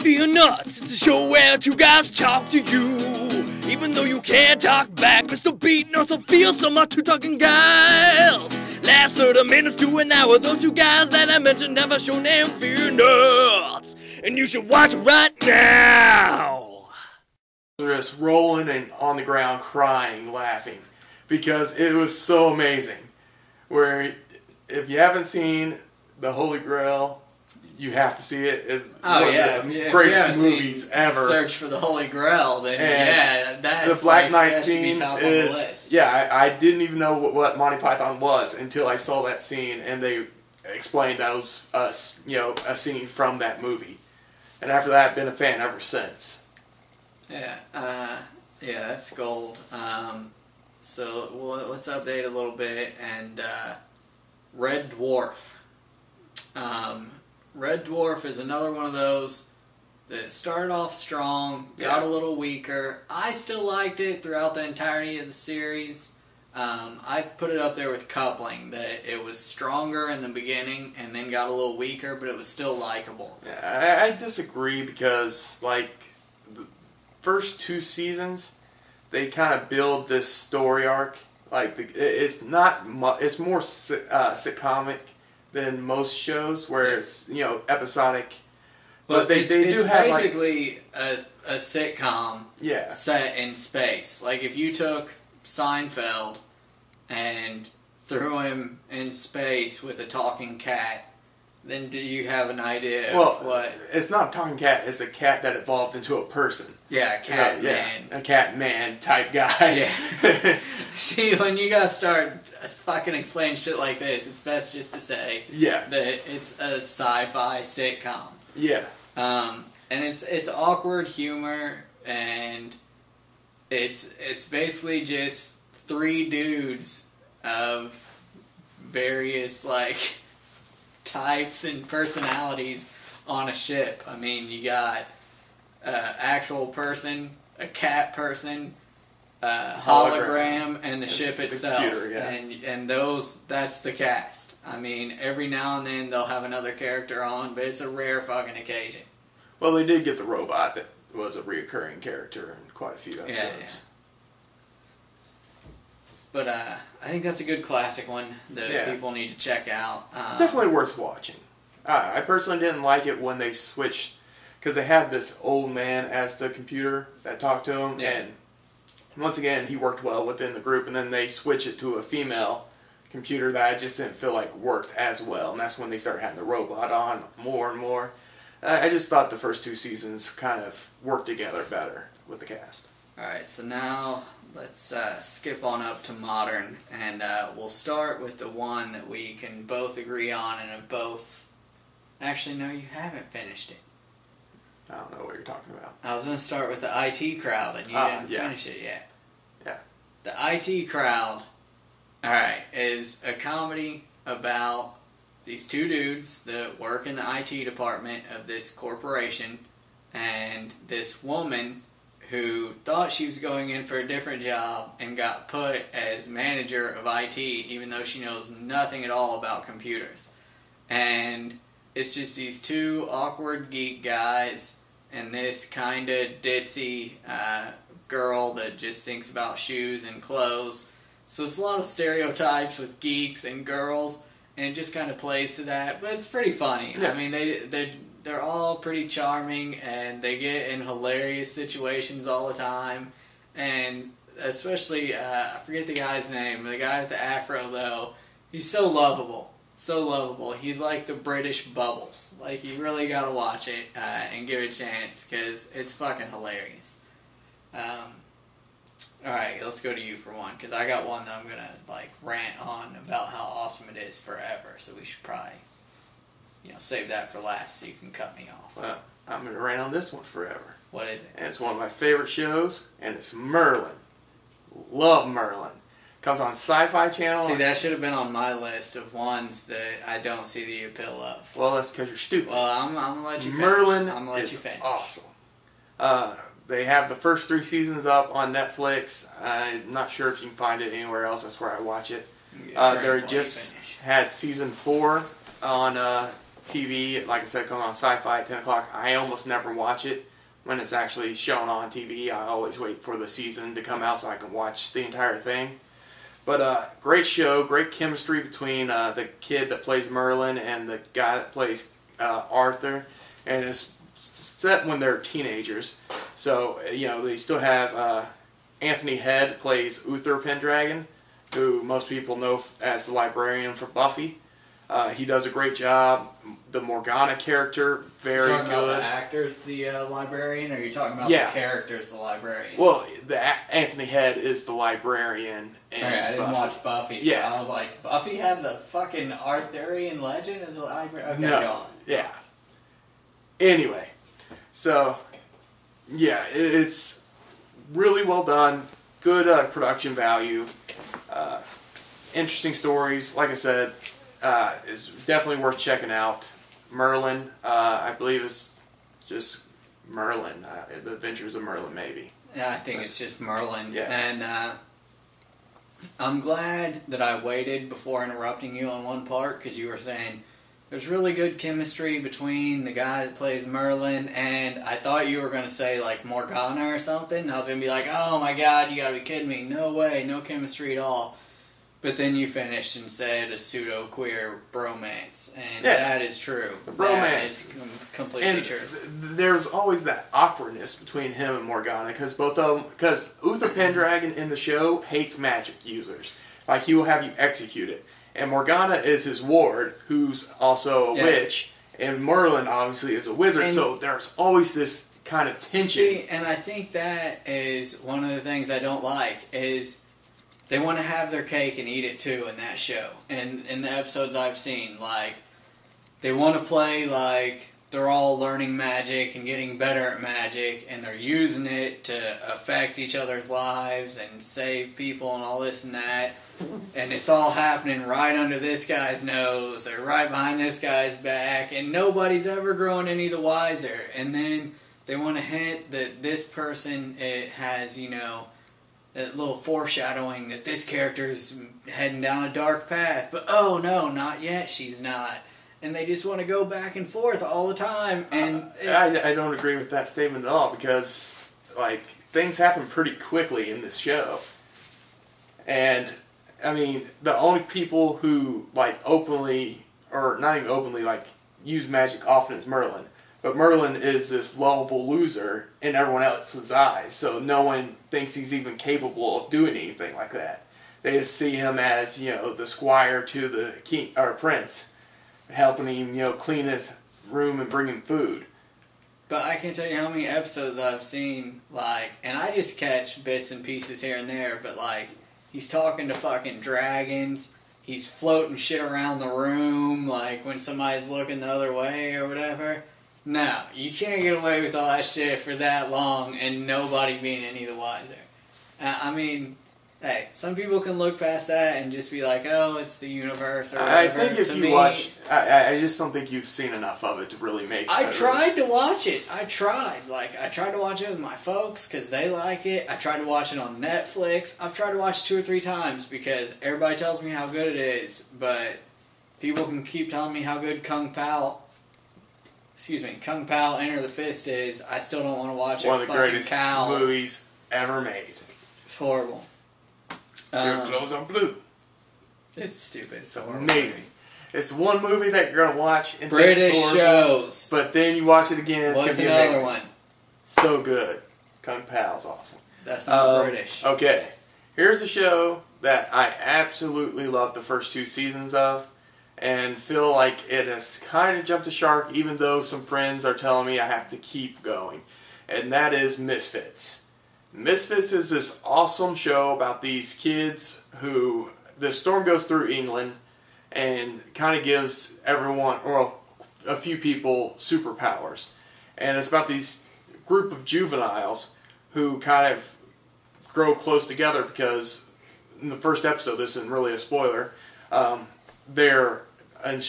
FearnutZ, it's a show where two guys talk to you. Even though you can't talk back, Mr. Beat knows how it feels so much to talking guys. Last 30 minutes to an hour, those two guys that I mentioned have a show named FearnutZ. And you should watch it right now. Just rolling and on the ground crying, laughing. Because it was so amazing. Where, if you haven't seen The Holy Grail, you have to see it. It's one of the greatest movies ever. Search for the Holy Grail, then that's the Black Knight that scene should be top on the list. I didn't even know what Monty Python was until I saw that scene, and they explained that it was a scene from that movie. And after that, I've been a fan ever since. That's gold. So let's update a little bit, and Red Dwarf. Red Dwarf is another one of those that started off strong, got a little weaker. I still liked it throughout the entirety of the series. I put it up there with Coupling, that it was stronger in the beginning and then got a little weaker, but it was still likable. Yeah, I disagree because, like, the first two seasons, they kind of build this story arc. Like, it's more sitcomic than most shows, where it's episodic. But they do have basically a sitcom set in space. Like if you took Seinfeld and threw him in space with a talking cat, then do you have an idea of what? It's not a talking cat. It's a cat that evolved into a person. Yeah, a cat man. A cat man type guy. Yeah. See, when you guys start fucking explain shit like this, it's best just to say that it's a sci-fi sitcom. Yeah. And it's awkward humor, and it's basically just three dudes of various types and personalities on a ship. I mean, you got actual person, a cat person, hologram, and the ship itself. Computer, and that's the cast. I mean, every now and then they'll have another character on, but it's a rare fucking occasion. Well, they did get the robot that was a reoccurring character in quite a few episodes. Yeah. But I think that's a good classic one that people need to check out. It's definitely worth watching. I personally didn't like it when they switched, because they had this old man as the computer that talked to him, and once again, he worked well within the group, and then they switch it to a female computer that I just didn't feel like worked as well, and that's when they started having the robot on more and more. I just thought the first two seasons kind of worked together better with the cast. Alright, so now let's skip on up to modern, and we'll start with the one that we can both agree on and have both... Actually, no, you haven't finished it. I don't know what you're talking about. I was going to start with the IT Crowd, and you didn't finish it yet. Yeah. The IT Crowd, alright, is a comedy about these two dudes that work in the IT department of this corporation, and this woman who thought she was going in for a different job and got put as manager of IT, even though she knows nothing at all about computers. And it's just these two awkward geek guys and this kind of ditzy girl that just thinks about shoes and clothes. So it's a lot of stereotypes with geeks and girls, and it just kind of plays to that. But it's pretty funny. Yeah. I mean, they're all pretty charming, and they get in hilarious situations all the time. And especially, I forget the guy's name, the guy with the afro, though. He's so lovable. So lovable. He's like the British Bubbles. Like, you really gotta watch it and give it a chance, because it's fucking hilarious. Alright, let's go to you for one, because I got one that I'm gonna, rant on about how awesome it is forever, so we should probably, save that for last so you can cut me off. Well, I'm gonna rant on this one forever. What is it? And it's one of my favorite shows, and it's Merlin. Love Merlin. Comes on Sci-Fi Channel. See, that should have been on my list of ones that I don't see the appeal of. Well, that's because you're stupid. Well, I'm going to let you finish. Merlin I'm gonna let is you finish. Awesome. They have the first 3 seasons up on Netflix. I'm not sure if you can find it anywhere else. That's where I watch it. They just had season 4 on TV. Like I said, coming on Sci-Fi at 10 o'clock. I almost never watch it when it's actually shown on TV. I always wait for the season to come out so I can watch the entire thing. But great show, great chemistry between the kid that plays Merlin and the guy that plays Arthur. And it's set when they're teenagers. So, they still have Anthony Head plays Uther Pendragon, who most people know as the librarian for Buffy. He does a great job. The Morgana character, very good. Are you talking about the actor's the librarian, or are you talking about the character's the librarian? Well, Anthony Head is the librarian. Okay, I didn't watch Buffy. Yeah. So I was like, Buffy had the fucking Arthurian legend as a librarian? Okay, go on. Yeah. Anyway, so, yeah, it's really well done. Good production value. Interesting stories. Like I said, it's definitely worth checking out. Merlin, I believe it's just Merlin. The Adventures of Merlin, maybe. Yeah, I think it's just Merlin. Yeah. And I'm glad that I waited before interrupting you on one part, because you were saying there's really good chemistry between the guy that plays Merlin, and I thought you were going to say, like, Morgana or something. I was going to be like, oh my god, you got to be kidding me. No way, no chemistry at all. But then you finished and said a pseudo-queer bromance, and that is true. The bromance. That is completely true. There's always that awkwardness between him and Morgana, because Uther Pendragon in the show hates magic users. Like, he will have you execute it. And Morgana is his ward, who's also a witch, and Merlin obviously is a wizard, and so there's always this kind of tension. See, and I think that is one of the things I don't like, is they want to have their cake and eat it too in that show. And in the episodes I've seen, like, they want to play like they're all learning magic and getting better at magic, and they're using it to affect each other's lives and save people and all this and that. And it's all happening right under this guy's nose or right behind this guy's back, and nobody's ever growing any the wiser. And then they want to hint that this person has, that little foreshadowing that this character's heading down a dark path. But oh no, not yet, she's not. And they just want to go back and forth all the time. And I don't agree with that statement at all, because, like, things happen pretty quickly in this show. And, I mean, the only people who, like, openly, or not even openly, like, use magic often is Merlin. But Merlin is this lovable loser in everyone else's eyes, so no one thinks he's even capable of doing anything like that. They just see him as, the squire to the king or prince, helping him, clean his room and bring him food. But I can't tell you how many episodes I've seen, like, and I just catch bits and pieces here and there, but, like, he's talking to fucking dragons, he's floating shit around the room, like, when somebody's looking the other way or whatever. No, you can't get away with all that shit for that long and nobody being any the wiser. I mean, hey, some people can look past that and just be like, oh, it's the universe or whatever. I think if you watch, I just don't think you've seen enough of it to really make it. I tried to watch it. I tried to watch it with my folks because they like it. I tried to watch it on Netflix. I've tried to watch it 2 or 3 times because everybody tells me how good it is, but people can keep telling me how good Kung Pao Enter the Fist is. I still don't want to watch it. One of the greatest movies ever made. It's horrible. Your clothes are blue. It's stupid. It's amazing. It's one movie that you're going to watch and British shows. But then you watch it again. What's another one? So good. Kung Pao's awesome. That's not British. Okay. Here's a show that I absolutely love the first 2 seasons of, and feel like it has kind of jumped the shark, even though some friends are telling me I have to keep going. And that is Misfits. Misfits is this awesome show about these kids who, the storm goes through England and kind of gives everyone, or a few people, superpowers. And it's about these group of juveniles who kind of grow close together because in the first episode, this isn't really a spoiler, they're a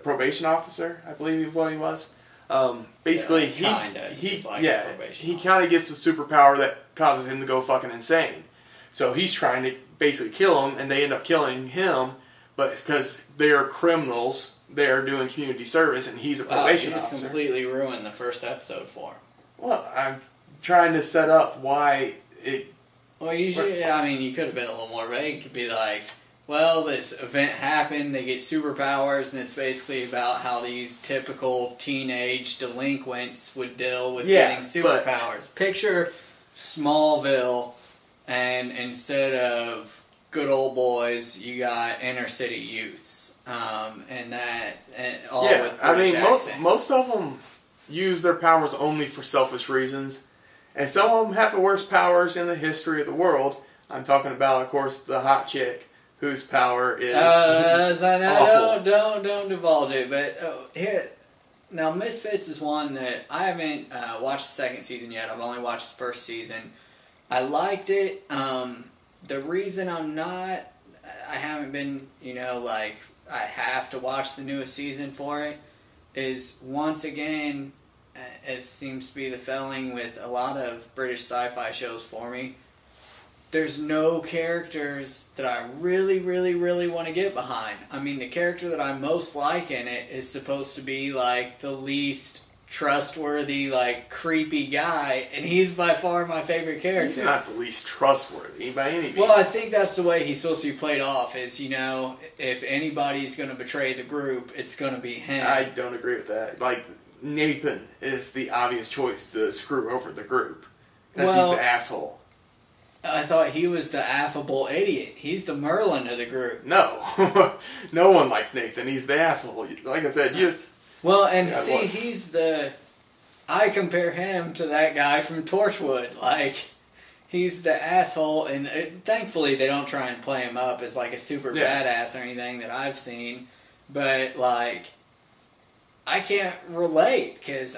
probation officer, I believe what he was. Basically, he kind of gets a superpower that causes him to go fucking insane. So he's trying to basically kill him, and they end up killing him, but because they're criminals there doing community service, and he's a probation officer. Just completely ruined the first episode for him. Well, I'm trying to set up why it... Well, you should, you could have been a little more vague. You could be like, well, this event happened, they get superpowers, and it's basically about how these typical teenage delinquents would deal with getting superpowers. Picture Smallville, and instead of good old boys, you got inner city youths. And all with British accents. Most of them use their powers only for selfish reasons. And some of them have the worst powers in the history of the world. I'm talking about, of course, the hot chick whose power is awful. Don't divulge it. But here, now Misfits is one that I haven't watched the second season yet. I've only watched the first season. I liked it. The reason I haven't been, I have to watch the newest season for it is, once again, as seems to be the failing with a lot of British sci-fi shows for me, there's no characters that I really, really, really want to get behind. I mean, the character that I most like in it is supposed to be, like, the least trustworthy, like, creepy guy, and he's by far my favorite character. He's not the least trustworthy by any means. Well, I think that's the way he's supposed to be played off, is, if anybody's going to betray the group, it's going to be him. I don't agree with that. Like, Nathan is the obvious choice to screw over the group. Because he's the asshole. I thought he was the affable idiot. He's the Merlin of the group. No. No one likes Nathan. He's the asshole. Like I said, Well, and he's I compare him to that guy from Torchwood. Like, he's the asshole, and thankfully they don't try and play him up as, like, a super badass or anything that I've seen. But, like, I can't relate, because,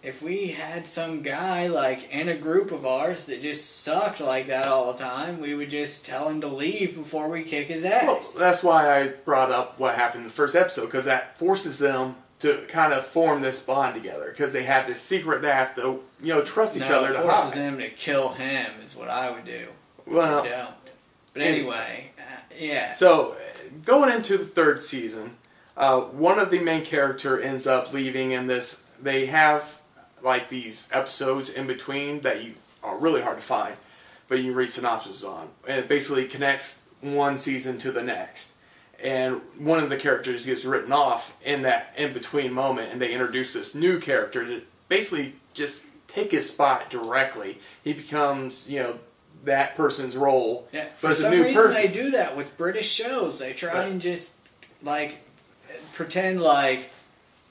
if we had some guy, like, in a group of ours that just sucked like that all the time, we would just tell him to leave before we kick his ass. Well, that's why I brought up what happened in the first episode, because that forces them to kind of form this bond together, because they have this secret they have to, trust each other to hide. It forces them to kill him, is what I would do. Well, I don't. But anyway, yeah. So, going into the third season, one of the main character ends up leaving in this. They have, like, these episodes in between that are really hard to find, but you can read synopsis on. And it basically connects one season to the next. And one of the characters gets written off in that in-between moment, and they introduce this new character to basically just take his spot directly. He becomes, that person's role. Yeah, for some reason they do that with British shows. They try and just, like, pretend like,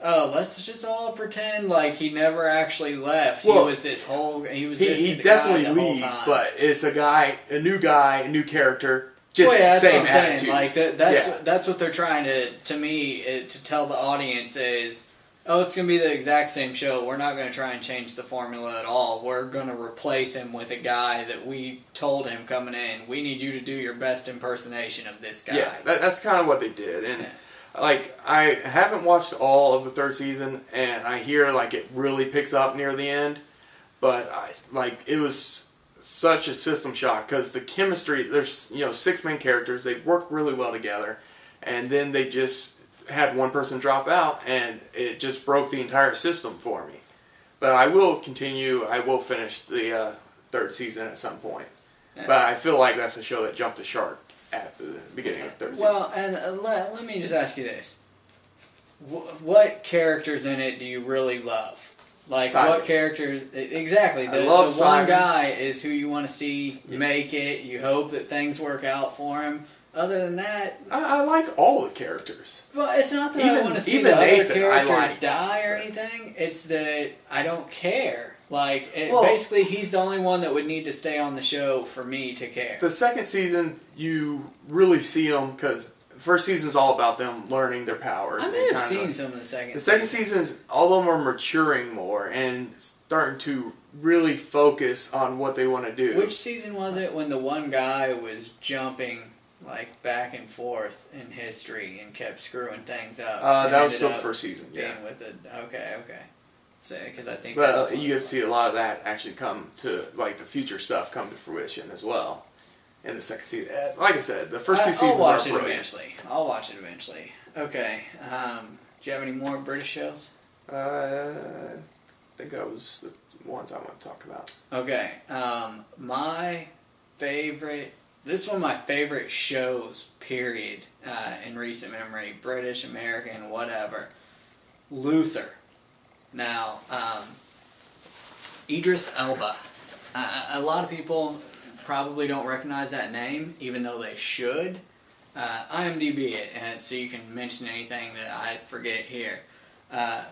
let's just all pretend like he never actually left. Well, he definitely leaves, but it's a new character. Just that's same what I'm attitude. saying. Like that's what they're trying to tell the audience is, it's going to be the exact same show. We're not going to try and change the formula at all. We're going to replace him with a guy that we told him coming in. We need you to do your best impersonation of this guy. Yeah, that's kind of what they did. And like, I haven't watched all of the third season, and I hear like it really picks up near the end. But it was such a system shock, because the chemistry, there's 6 main characters, they work really well together, and then they just had one person drop out, and it just broke the entire system for me. But I will finish the third season at some point. But I feel like that's a show that jumped the shark at the beginning of the third season. Well, and let me just ask you this. What characters in it do you really love? Like, Simon. What characters... Exactly. The one guy is who you want to see make it. You hope that things work out for him. Other than that... I like all the characters. Well, it's not that I want to see the other characters die or anything. It's that I don't care. Like, basically, he's the only one that would need to stay on the show for me to care. The second season, you really see him, because... The first season's all about them learning their powers. I may have seen some of the second season. The second season, all of them are maturing more and starting to really focus on what they want to do. Which season was it when the one guy was jumping, like, back and forth in history and kept screwing things up? That was still the first season, Okay. So, because I think... Well, you get to see a lot of that actually come to, like, the future stuff come to fruition as well. in the second season. Like I said, the first two seasons I'll watch are it brilliant. eventually. I'll watch it eventually. Okay. Do you have any more British shows? I think that was the ones I want to talk about. Okay. My favorite... This is one of my favorite shows, period, in recent memory. British, American, whatever. Luther. Now, Idris Elba. A lot of people probably don't recognize that name, even though they should. IMDb it, and so you can mention anything that I forget here. I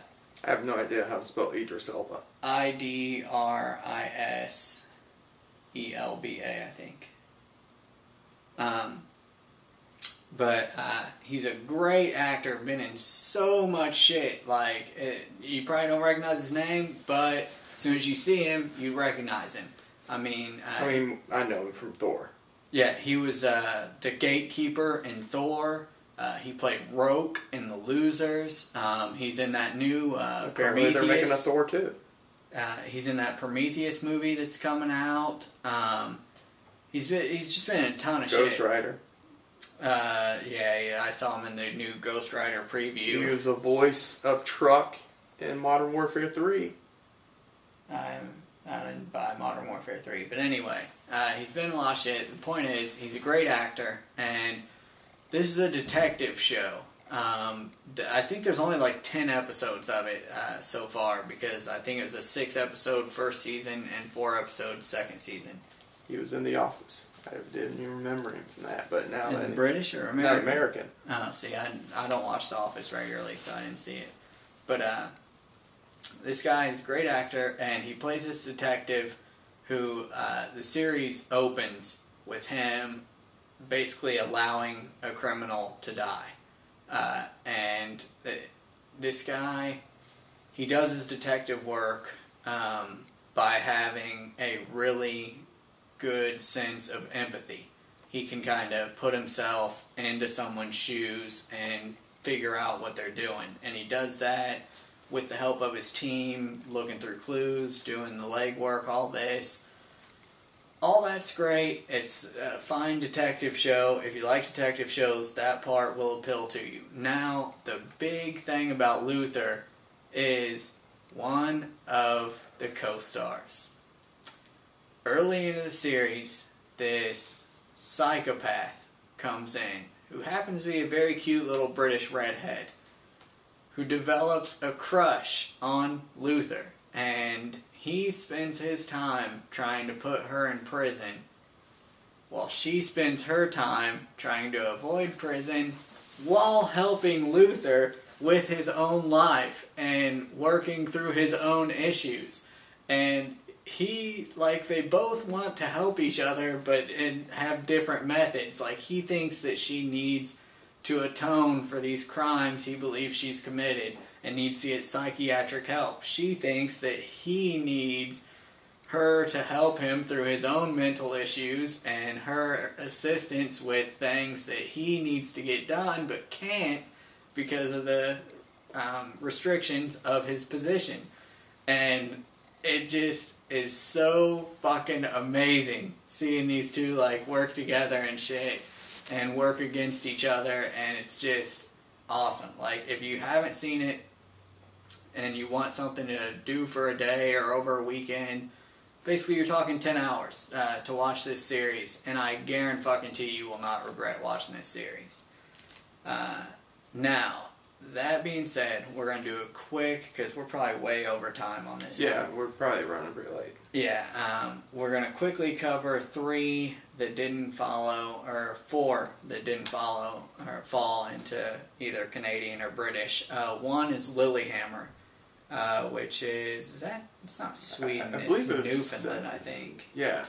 have no idea how to spell Idris Elba. Idriselba, I think. But he's a great actor, been in so much shit. Like, you probably don't recognize his name, but as soon as you see him, you recognize him. I mean, I know him from Thor. Yeah, he was the gatekeeper in Thor. He played Roke in The Losers. He's in that new Apparently Prometheus. they're making a Thor too. He's in that Prometheus movie that's coming out. He's just been in a ton of shit. Ghost Rider. Yeah, I saw him in the new Ghost Rider preview. He was a voice of Truck in Modern Warfare 3. I didn't buy Modern Warfare 3, but anyway, he's been in a lot of shit. The point is, he's a great actor, and this is a detective show. I think there's only like 10 episodes of it so far, because I think it was a 6-episode first season and 4-episode second season. He was in The Office. I didn't even remember him from that, but now... In British or American? Not American. Oh, see, I don't watch The Office regularly, so I didn't see it. But, this guy is a great actor, and he plays this detective who, the series opens with him basically allowing a criminal to die. And this guy, he does his detective work by having a really good sense of empathy. He can kind of put himself into someone's shoes and figure out what they're doing. And he does that with the help of his team, looking through clues, doing the legwork, all this. All that's great. It's a fine detective show. If you like detective shows, that part will appeal to you. Now, the big thing about Luther is one of the co-stars. Early into the series, this psychopath comes in, who happens to be a very cute little British redhead, who develops a crush on Luther, and he spends his time trying to put her in prison, while she spends her time trying to avoid prison, while helping Luther with his own life, and working through his own issues. And they both want to help each other, but have different methods. Like, he thinks that she needs to atone for these crimes he believes she's committed and needs to get psychiatric help. She thinks that he needs her to help him through his own mental issues and her assistance with things that he needs to get done but can't because of the restrictions of his position. And it just is so fucking amazing seeing these two work together and shit and work against each other, and it's just awesome. Like, if you haven't seen it and you want something to do for a day or over a weekend, basically you're talking 10 hours to watch this series, and I guarantee you will not regret watching this series. Now, that being said, we're going to do it quick because we're probably way over time on this. Yeah, we're probably running pretty late. Yeah, we're going to quickly cover 3 that didn't follow, or 4 that didn't follow or fall into either Canadian or British. One is Lilyhammer, which is that? It's not Sweden, it's Newfoundland, I think. Yeah,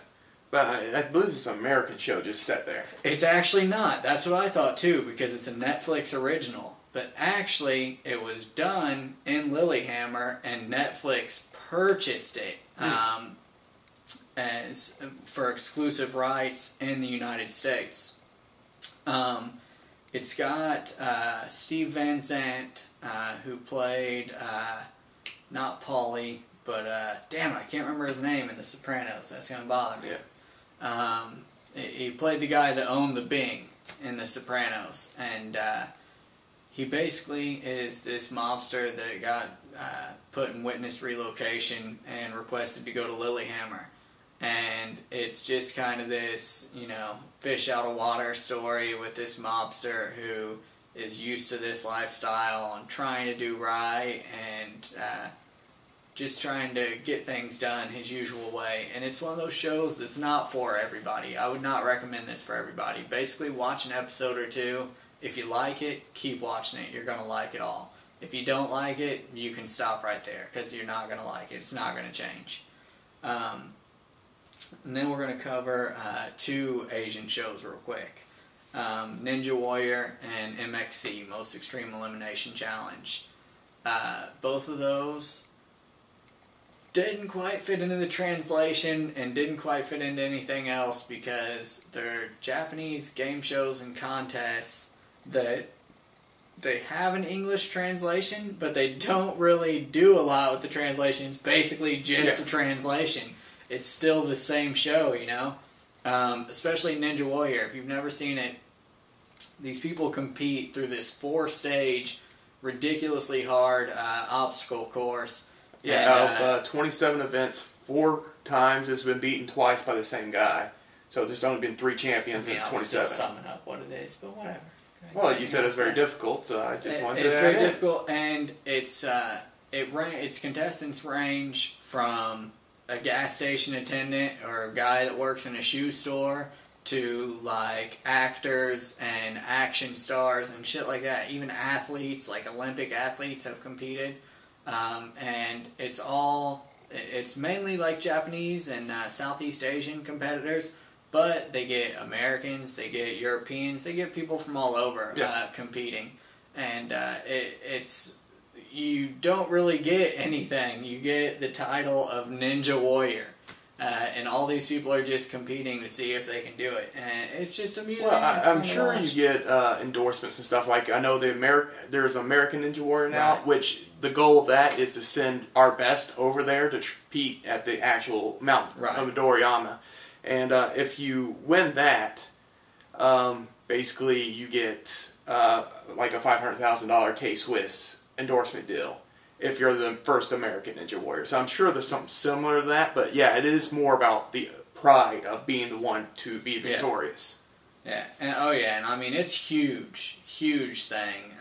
but I believe it's an American show just set there. It's actually not. That's what I thought too, because it's a Netflix original. But actually, it was done in Lilyhammer, and Netflix purchased it as for exclusive rights in the United States. It's got Steve Van Zandt, who played not Paulie, but damn it, I can't remember his name in The Sopranos. That's gonna bother me. Yeah. he played the guy that owned the Bing in The Sopranos, and he basically is this mobster that got put in witness relocation and requested to go to Lilyhammer. And it's just kind of this, you know, fish out of water story with this mobster who is used to this lifestyle and trying to do right and just trying to get things done his usual way. And it's one of those shows that's not for everybody. I would not recommend this for everybody. Basically, watch an episode or two. If you like it, keep watching it. You're going to like it all. If you don't like it, you can stop right there because you're not going to like it. It's not going to change. And then we're going to cover 2 Asian shows real quick. Ninja Warrior and MXC, Most Extreme Elimination Challenge. Both of those didn't quite fit into the translation and didn't quite fit into anything else because they're Japanese game shows and contests that they have an English translation, but they don't really do a lot with the translation. It's basically just a translation. It's still the same show, you know? Especially Ninja Warrior. If you've never seen it, these people compete through this 4-stage, ridiculously hard obstacle course. Yeah, and, out of 27 events, 4 times it's been beaten twice by the same guy. So there's only been 3 champions in 27. I'm still summing up what it is, but whatever. Well, you said it's very difficult, so I just wanted to It's add very in. difficult, and its contestants range from a gas station attendant or a guy that works in a shoe store to like actors and action stars and shit like that. Even athletes, like Olympic athletes, have competed. And it's mainly like Japanese and Southeast Asian competitors, but they get Americans, they get Europeans, they get people from all over competing. And you don't really get anything. You get the title of Ninja Warrior. And all these people are just competing to see if they can do it. And it's just amusing. Well, I'm sure you get endorsements and stuff. Like, I know there's American Ninja Warrior now, which the goal of that is to send our best over there to compete at the actual mountain of Doriyama. And if you win that, basically you get like a $500,000 K-Swiss endorsement deal if you're the first American Ninja Warrior. So I'm sure there's something similar to that, but yeah, it is more about the pride of being the one to be victorious. Yeah, and I mean, it's huge thing.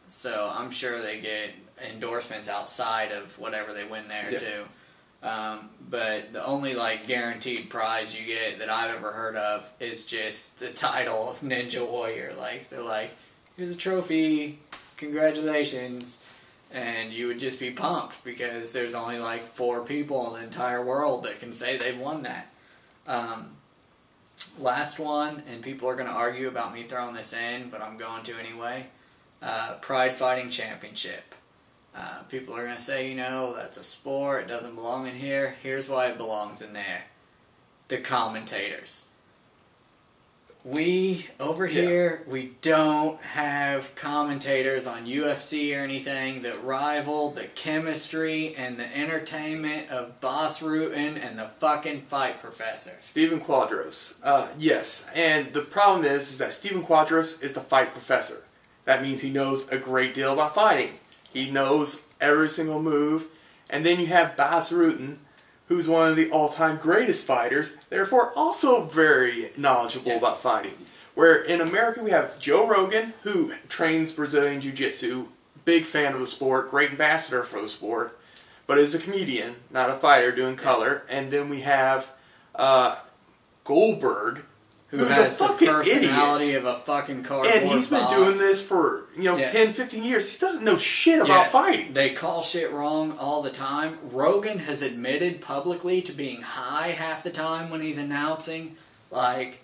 So I'm sure they get endorsements outside of whatever they win there too. But the only like guaranteed prize you get that I've ever heard of is just the title of Ninja Warrior. Like, they're like, here's a trophy, congratulations. And you would just be pumped because there's only like 4 people in the entire world that can say they've won that. Last one, and people are going to argue about me throwing this in, but I'm going to anyway. Pride Fighting Championship. People are going to say, you know, that's a sport, it doesn't belong in here. Here's why it belongs in there. The commentators. We, over here, we don't have commentators on UFC or anything that rival the chemistry and the entertainment of Boss Rutan and the fucking Fight Professor. Stephen Quadros. Yes, and the problem is that Stephen Quadros is the Fight Professor. That means he knows a great deal about fighting. He knows every single move. And then you have Boss Rutan, who's one of the all-time greatest fighters, therefore also very knowledgeable about fighting. Where in America we have Joe Rogan, who trains Brazilian Jiu-Jitsu, big fan of the sport, great ambassador for the sport, but is a comedian, not a fighter, doing color. And then we have Goldberg, who's has a fucking the personality idiot. of a fucking cardboard And he's been box. doing this for 10, 15 years. He doesn't know shit about fighting. They call shit wrong all the time. Rogan has admitted publicly to being high half the time when he's announcing. Like,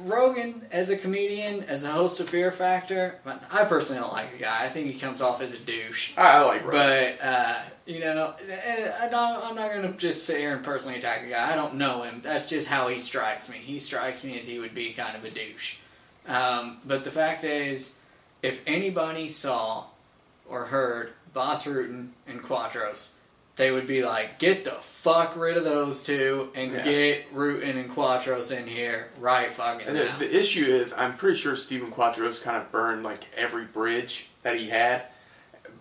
Rogan, as a comedian, as a host of Fear Factor, I personally don't like the guy. I think he comes off as a douche. I like Rogan. But, I'm not going to just sit here and personally attack the guy. I don't know him. That's just how he strikes me. He strikes me as he would be kind of a douche. But the fact is, if anybody saw or heard Boss Rutan and Quadros, they would be like, get the fuck rid of those two and get Rutan and Quattros in here right fucking and now. The issue is, I'm pretty sure Steven Quattros kind of burned like every bridge that he had.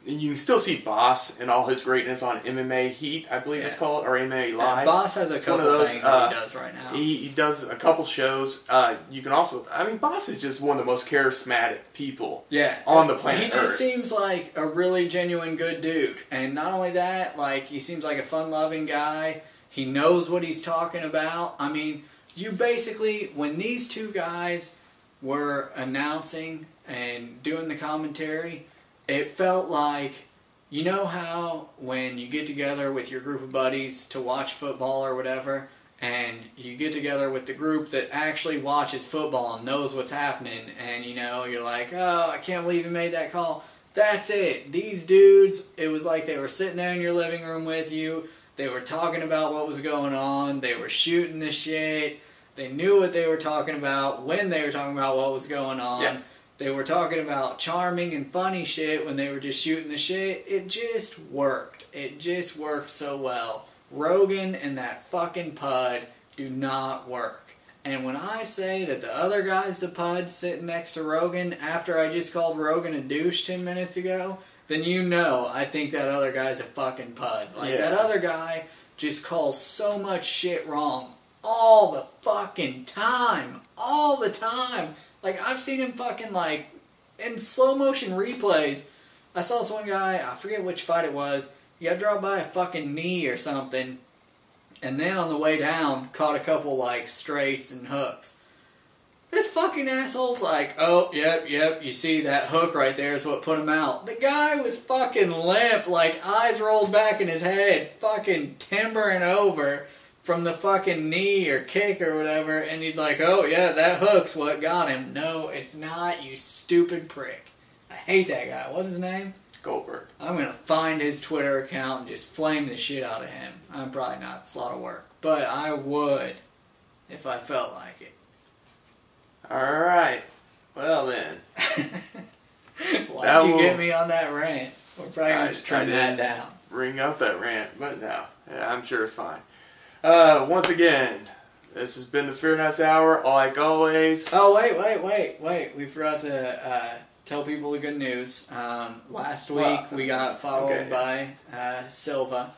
You can still see Boss and all his greatness on MMA Heat, I believe it's called, or MMA Live. Boss has a couple of things that he does right now. He does a couple shows. You can also, I mean, Boss is just one of the most charismatic people on the planet He just seems like a really genuine good dude. And not only that, like, he seems like a fun-loving guy. He knows what he's talking about. I mean, you basically, when these two guys were announcing and doing the commentary, it felt like, you know how when you get together with your group of buddies to watch football or whatever, and you get together with the group that actually watches football and knows what's happening, and you know, you're like, oh, I can't believe you made that call. That's it. These dudes, it was like they were sitting there in your living room with you. They were talking about what was going on. They were shooting the shit. They knew what they were talking about when they were talking about what was going on. Yeah. They were talking about charming and funny shit when they were just shooting the shit. It just worked. It just worked so well. Rogan and that fucking Pud do not work. And when I say that the other guy's the Pud sitting next to Rogan after I just called Rogan a douche 10 minutes ago, then you know I think that other guy's a fucking Pud. Like, that other guy just calls so much shit wrong all the fucking time. All the time. Like, I've seen him fucking, like, in slow motion replays. I saw this one guy, I forget which fight it was, he got dropped by a fucking knee or something, and then on the way down, caught a couple, like, straights and hooks. This fucking asshole's like, oh, yep, you see that hook right there is what put him out. The guy was fucking limp, like, eyes rolled back in his head, fucking timbering over from the fucking knee or kick or whatever, and he's like, oh yeah, that hook's what got him. No, it's not, you stupid prick. I hate that guy. What's his name? Goldberg. I'm gonna find his Twitter account and just flame the shit out of him. I'm probably not. It's a lot of work. But I would if I felt like it. Alright. Well then. Why'd you get me on that rant? We're probably going to trim that down. Bring up that rant, but no. Yeah, I'm sure it's fine. Once again, this has been the FearnutZ Hour, like always. Oh, wait. We forgot to tell people the good news. Last week we got followed by Silva.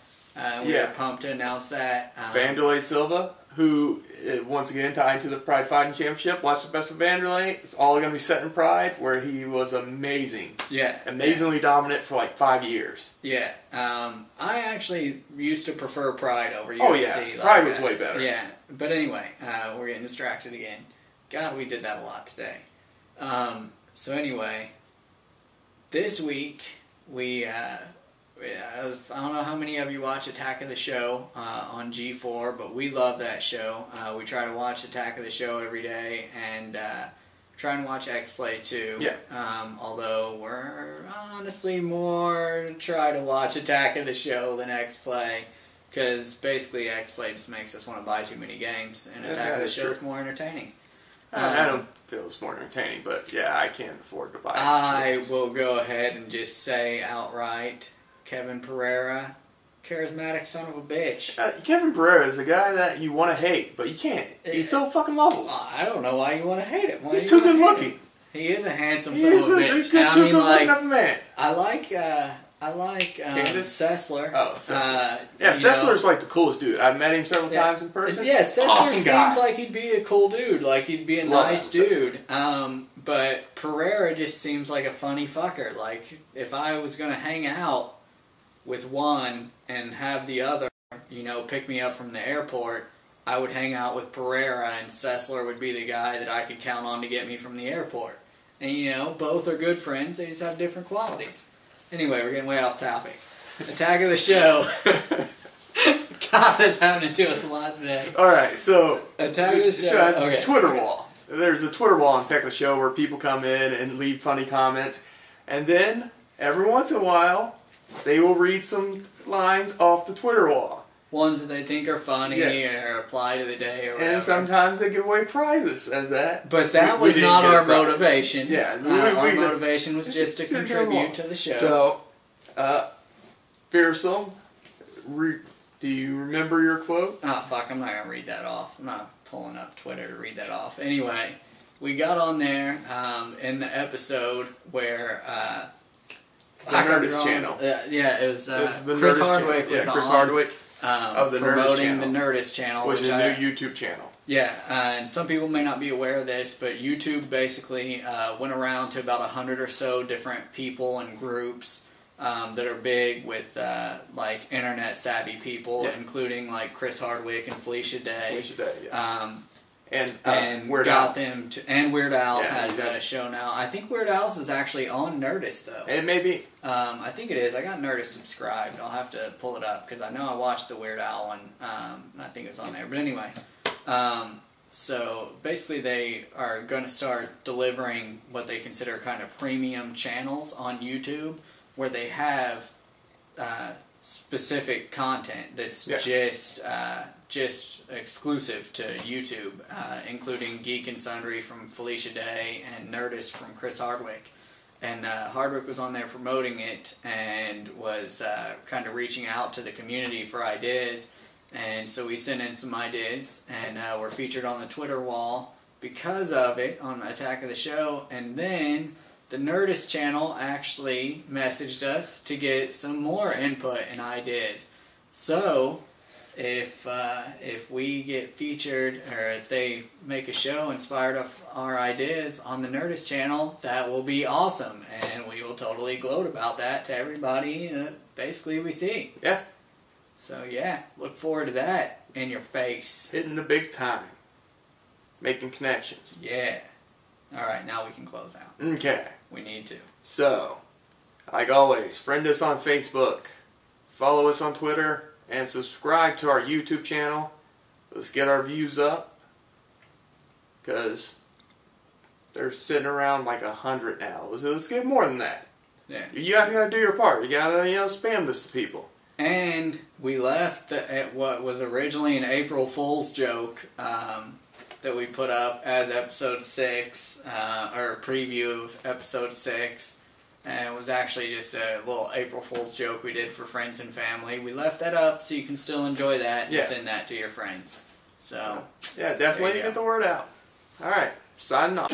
We were pumped to announce that. Vanderlei Silva, who, once again, tied to the Pride Fighting Championship. Watch the best of Vanderlei. It's all going to be set in Pride, where he was amazing. Yeah. Amazingly dominant for like 5 years. Yeah. I actually used to prefer Pride over UFC. Oh, yeah. Pride was way better. Yeah. But anyway, we're getting distracted again. God, we did that a lot today. So anyway, this week, I don't know how many of you watch Attack of the Show on G4, but we love that show. We try to watch Attack of the Show every day, and try and watch X-Play too. Yeah. Although we're honestly more try to watch Attack of the Show than X-Play, because basically X-Play just makes us want to buy too many games, and Attack of the Show is more entertaining. I don't feel it's more entertaining, but yeah, I can't afford to buy it. I will go ahead and just say outright, Kevin Pereira, charismatic son of a bitch. Kevin Pereira is a guy that you want to hate, but you can't. He's so fucking lovable. I don't know why you want to hate him. He's too good looking. He is a handsome son of a bitch. He's too good looking of a man. I like Sessler. Oh, Sessler. Sessler's like the coolest dude. I've met him several times in person. Yeah, Sessler seems like he'd be a cool dude. Like, he'd be a nice dude. But Pereira just seems like a funny fucker. Like, if I was going to hang out with one and have the other, pick me up from the airport, I would hang out with Pereira, and Sessler would be the guy that I could count on to get me from the airport. And, both are good friends. They just have different qualities. Anyway, we're getting way off topic. Attack of the Show. God, that's happening to us a lot today. Alright, so Attack of the Show. Twitter wall. There's a Twitter wall on Attack of the Show where people come in and leave funny comments. And then, every once in a while, they will read some lines off the Twitter wall. Ones that they think are funny or apply to the day or whatever. And sometimes they give away prizes as that. But that was not our motivation. Yeah. Our motivation was just to contribute to the show. So, Fearsome, Do you remember your quote? Oh, fuck, I'm not going to read that off. I'm not pulling up Twitter to read that off. Anyway, we got on there in the episode where... the Nerdist channel. Yeah, it was the Chris Nerdist Hardwick channel. was Chris on, Hardwick of the promoting Nerdist channel. the Nerdist channel. Which is a new YouTube channel. Yeah, and some people may not be aware of this, but YouTube basically went around to about 100 or so different people and groups that are big with like internet savvy people, including like Chris Hardwick and Felicia Day. Felicia Day, yeah. And Weird got Al. them to, and Weird Al has a show now. I think Weird Al's is actually on Nerdist though. It may be. I think it is. I got Nerdist subscribed. I'll have to pull it up because I know I watched the Weird Al one, and I think it's on there. But anyway, so basically they are going to start delivering what they consider kind of premium channels on YouTube, where they have specific content that's just exclusive to YouTube, including Geek and Sundry from Felicia Day and Nerdist from Chris Hardwick. And Hardwick was on there promoting it and was kind of reaching out to the community for ideas. And so we sent in some ideas, and were featured on the Twitter wall because of it on Attack of the Show. And then the Nerdist channel actually messaged us to get some more input and ideas. So if we get featured, or if they make a show inspired of our ideas on the Nerdist channel, that will be awesome, and we will totally gloat about that to everybody basically we see. Yeah. So yeah, look forward to that in your face. Hitting the big time. Making connections. Yeah. Alright, now we can close out. Okay. We need to. So, like always, friend us on Facebook, follow us on Twitter, and subscribe to our YouTube channel. Let's get our views up, because they're sitting around like 100 now. Let's get more than that. Yeah. You guys gotta do your part. You gotta, spam this to people. And we left at what was originally an April Fool's joke that we put up as episode 6, or a preview of episode 6. And it was actually just a little April Fool's joke we did for friends and family. We left that up so you can still enjoy that and send that to your friends. So, yeah, definitely get the word out. Alright, signing off.